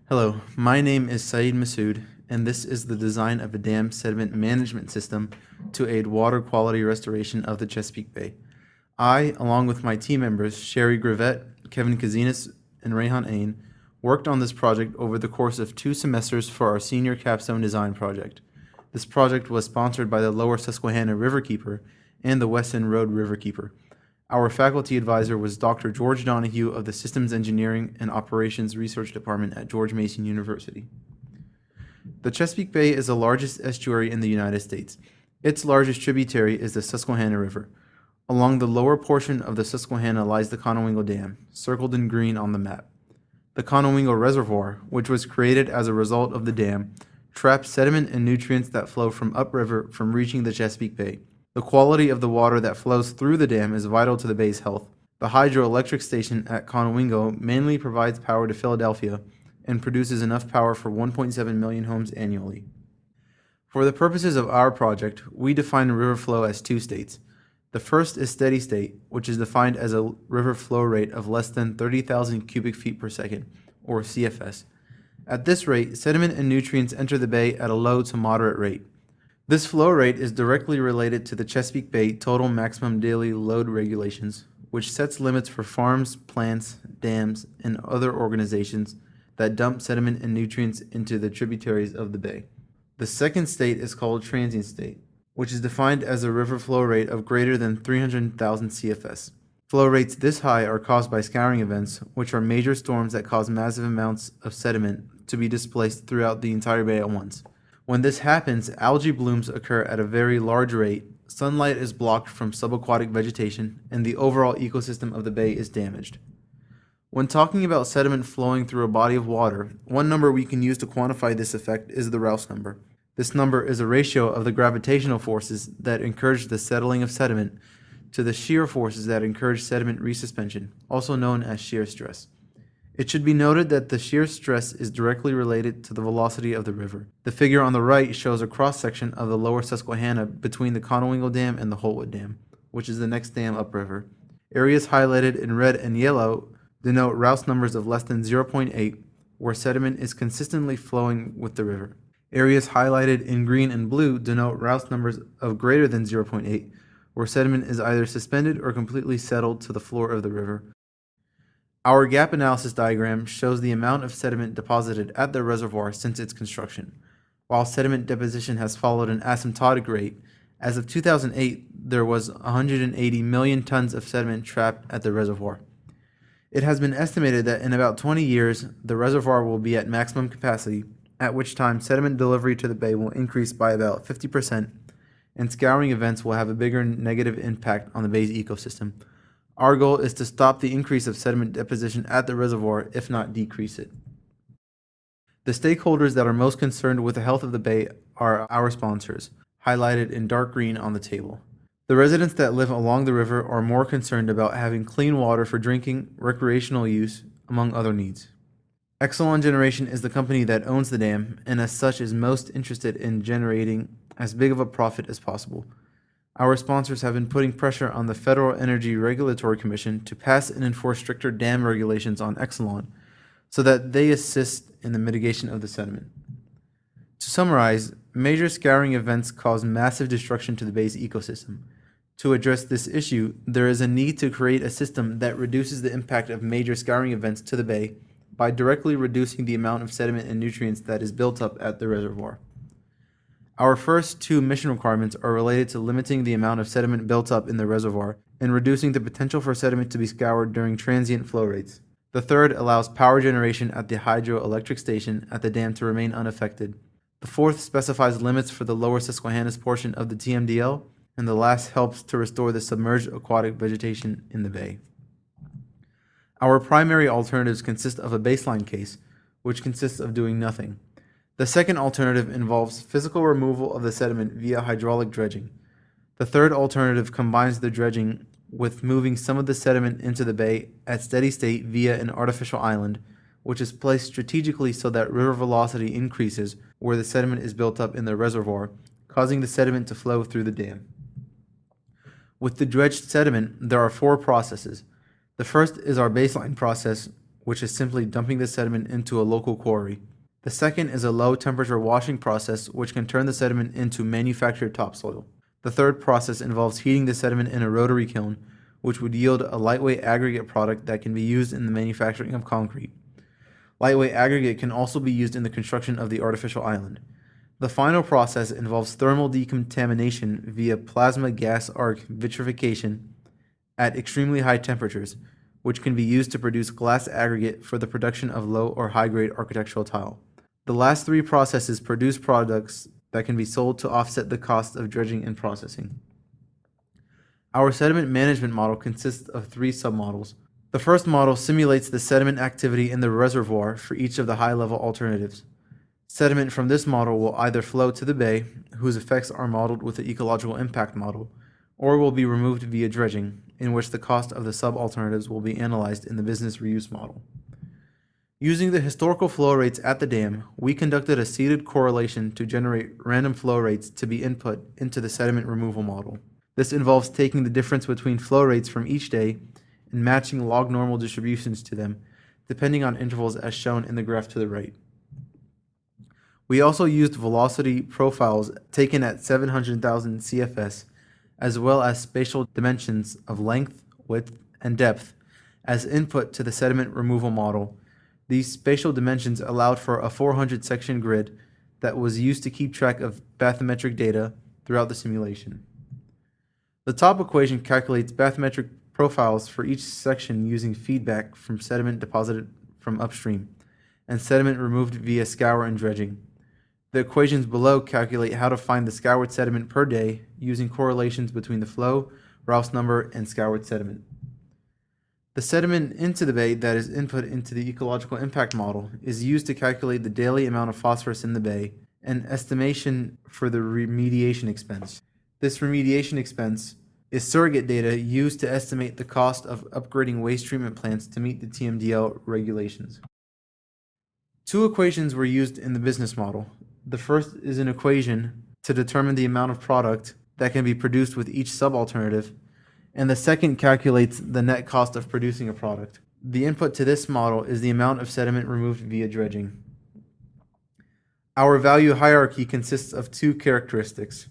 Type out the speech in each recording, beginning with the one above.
Hello, my name is Saeed Masood, and this is the design of a dam sediment management system to aid water quality restoration of the Chesapeake Bay. I, along with my team members Sherry Gravett, Kevin Kazinas, and Rayhan Ain, worked on this project over the course of 2 semesters for our senior capstone design project. This project was sponsored by the Lower Susquehanna Riverkeeper and the Weston Road Riverkeeper. Our faculty advisor was Dr. George Donahue of the Systems Engineering and Operations Research Department at George Mason University. The Chesapeake Bay is the largest estuary in the United States. Its largest tributary is the Susquehanna River. Along the lower portion of the Susquehanna lies the Conowingo Dam, circled in green on the map. The Conowingo Reservoir, which was created as a result of the dam, traps sediment and nutrients that flow from upriver from reaching the Chesapeake Bay. The quality of the water that flows through the dam is vital to the bay's health. The hydroelectric station at Conowingo mainly provides power to Philadelphia and produces enough power for 1.7 million homes annually. For the purposes of our project, we define river flow as 2 states. The first is steady state, which is defined as a river flow rate of less than 30,000 cubic feet per second, or CFS. At this rate, sediment and nutrients enter the bay at a low to moderate rate. This flow rate is directly related to the Chesapeake Bay Total Maximum Daily Load Regulations, which sets limits for farms, plants, dams, and other organizations that dump sediment and nutrients into the tributaries of the bay. The second state is called Transient state, which is defined as a river flow rate of greater than 300,000 CFS. Flow rates this high are caused by scouring events, which are major storms that cause massive amounts of sediment to be displaced throughout the entire bay at once. When this happens, algae blooms occur at a very large rate, sunlight is blocked from subaquatic vegetation, and the overall ecosystem of the bay is damaged. When talking about sediment flowing through a body of water, one number we can use to quantify this effect is the Rouse number. This number is a ratio of the gravitational forces that encourage the settling of sediment to the shear forces that encourage sediment resuspension, also known as shear stress. It should be noted that the shear stress is directly related to the velocity of the river. The figure on the right shows a cross-section of the lower Susquehanna between the Conowingo Dam and the Holtwood Dam, which is the next dam upriver. Areas highlighted in red and yellow denote Rouse numbers of less than 0.8, where sediment is consistently flowing with the river. Areas highlighted in green and blue denote Rouse numbers of greater than 0.8, where sediment is either suspended or completely settled to the floor of the river. Our gap analysis diagram shows the amount of sediment deposited at the reservoir since its construction. While sediment deposition has followed an asymptotic rate, as of 2008, there was 180 million tons of sediment trapped at the reservoir. It has been estimated that in about 20 years, the reservoir will be at maximum capacity, at which time sediment delivery to the bay will increase by about 50%, and scouring events will have a bigger negative impact on the bay's ecosystem. Our goal is to stop the increase of sediment deposition at the reservoir, if not decrease it. The stakeholders that are most concerned with the health of the bay are our sponsors, highlighted in dark green on the table. The residents that live along the river are more concerned about having clean water for drinking, recreational use, among other needs. Exelon Generation is the company that owns the dam, and as such is most interested in generating as big of a profit as possible. Our sponsors have been putting pressure on the Federal Energy Regulatory Commission to pass and enforce stricter dam regulations on Exelon so that they assist in the mitigation of the sediment. To summarize, major scouring events cause massive destruction to the bay's ecosystem. To address this issue, there is a need to create a system that reduces the impact of major scouring events to the bay by directly reducing the amount of sediment and nutrients that is built up at the reservoir. Our first 2 mission requirements are related to limiting the amount of sediment built up in the reservoir and reducing the potential for sediment to be scoured during transient flow rates. The third allows power generation at the hydroelectric station at the dam to remain unaffected. The fourth specifies limits for the lower Susquehanna's portion of the TMDL, and the last helps to restore the submerged aquatic vegetation in the bay. Our primary alternatives consist of a baseline case, which consists of doing nothing. The second alternative involves physical removal of the sediment via hydraulic dredging. The third alternative combines the dredging with moving some of the sediment into the bay at steady state via an artificial island, which is placed strategically so that river velocity increases where the sediment is built up in the reservoir, causing the sediment to flow through the dam. With the dredged sediment, there are 4 processes. The first is our baseline process, which is simply dumping the sediment into a local quarry. The second is a low-temperature washing process, which can turn the sediment into manufactured topsoil. The third process involves heating the sediment in a rotary kiln, which would yield a lightweight aggregate product that can be used in the manufacturing of concrete. Lightweight aggregate can also be used in the construction of the artificial island. The final process involves thermal decontamination via plasma gas arc vitrification at extremely high temperatures, which can be used to produce glass aggregate for the production of low or high-grade architectural tile. The last three processes produce products that can be sold to offset the cost of dredging and processing. Our sediment management model consists of three submodels. The first model simulates the sediment activity in the reservoir for each of the high-level alternatives. Sediment from this model will either flow to the bay, whose effects are modeled with the ecological impact model, or will be removed via dredging, in which the cost of the sub-alternatives will be analyzed in the business reuse model. Using the historical flow rates at the dam, we conducted a seeded correlation to generate random flow rates to be input into the sediment removal model. This involves taking the difference between flow rates from each day and matching log normal distributions to them, depending on intervals as shown in the graph to the right. We also used velocity profiles taken at 700,000 CFS, as well as spatial dimensions of length, width, and depth as input to the sediment removal model. These spatial dimensions allowed for a 400 section grid that was used to keep track of bathymetric data throughout the simulation. The top equation calculates bathymetric profiles for each section using feedback from sediment deposited from upstream and sediment removed via scour and dredging. The equations below calculate how to find the scoured sediment per day using correlations between the flow, Rouse number, and scoured sediment. The sediment into the bay that is input into the ecological impact model is used to calculate the daily amount of phosphorus in the bay and estimation for the remediation expense. This remediation expense is surrogate data used to estimate the cost of upgrading waste treatment plants to meet the TMDL regulations. Two equations were used in the business model. The first is an equation to determine the amount of product that can be produced with each subalternative, and the second calculates the net cost of producing a product. The input to this model is the amount of sediment removed via dredging. Our value hierarchy consists of two characteristics: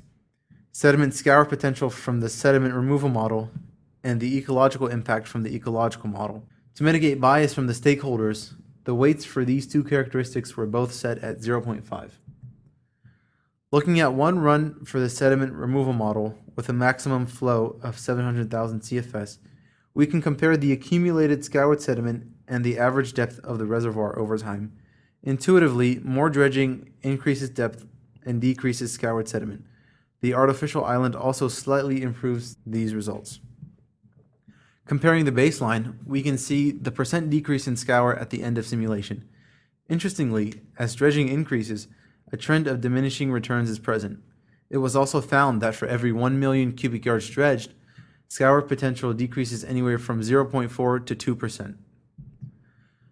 sediment scour potential from the sediment removal model and the ecological impact from the ecological model. To mitigate bias from the stakeholders, the weights for these two characteristics were both set at 0.5. Looking at one run for the sediment removal model with a maximum flow of 700,000 CFS, we can compare the accumulated scoured sediment and the average depth of the reservoir over time. Intuitively, more dredging increases depth and decreases scoured sediment. The artificial island also slightly improves these results. Comparing the baseline, we can see the percent decrease in scour at the end of simulation. Interestingly, as dredging increases, a trend of diminishing returns is present. It was also found that for every 1 million cubic yards dredged, scour potential decreases anywhere from 0.4 to 2%.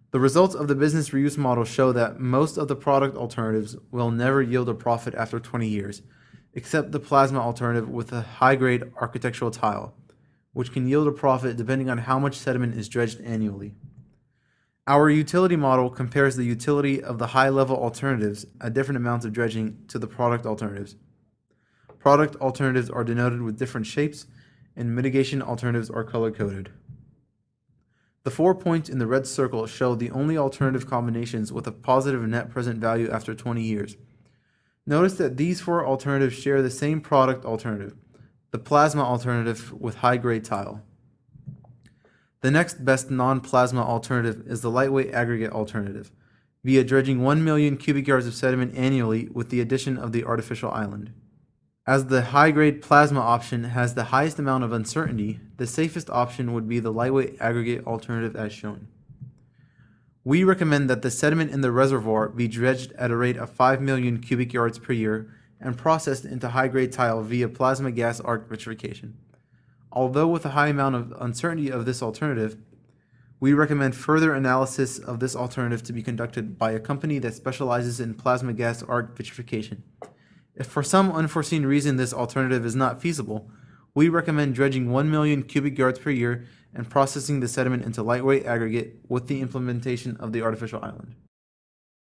The results of the business reuse model show that most of the product alternatives will never yield a profit after 20 years, except the plasma alternative with a high-grade architectural tile, which can yield a profit depending on how much sediment is dredged annually. Our utility model compares the utility of the high-level alternatives at different amounts of dredging to the product alternatives. Product alternatives are denoted with different shapes, and mitigation alternatives are color-coded. The 4 points in the red circle show the only alternative combinations with a positive net present value after 20 years. Notice that these 4 alternatives share the same product alternative, the plasma alternative with high-grade tile. The next best non-plasma alternative is the lightweight aggregate alternative, via dredging 1 million cubic yards of sediment annually with the addition of the artificial island. As the high-grade plasma option has the highest amount of uncertainty, the safest option would be the lightweight aggregate alternative as shown. We recommend that the sediment in the reservoir be dredged at a rate of 5 million cubic yards per year and processed into high-grade tile via plasma gas arc vitrification. Although with a high amount of uncertainty of this alternative, we recommend further analysis of this alternative to be conducted by a company that specializes in plasma gas arc vitrification. If for some unforeseen reason this alternative is not feasible, we recommend dredging 1 million cubic yards per year and processing the sediment into lightweight aggregate with the implementation of the artificial island.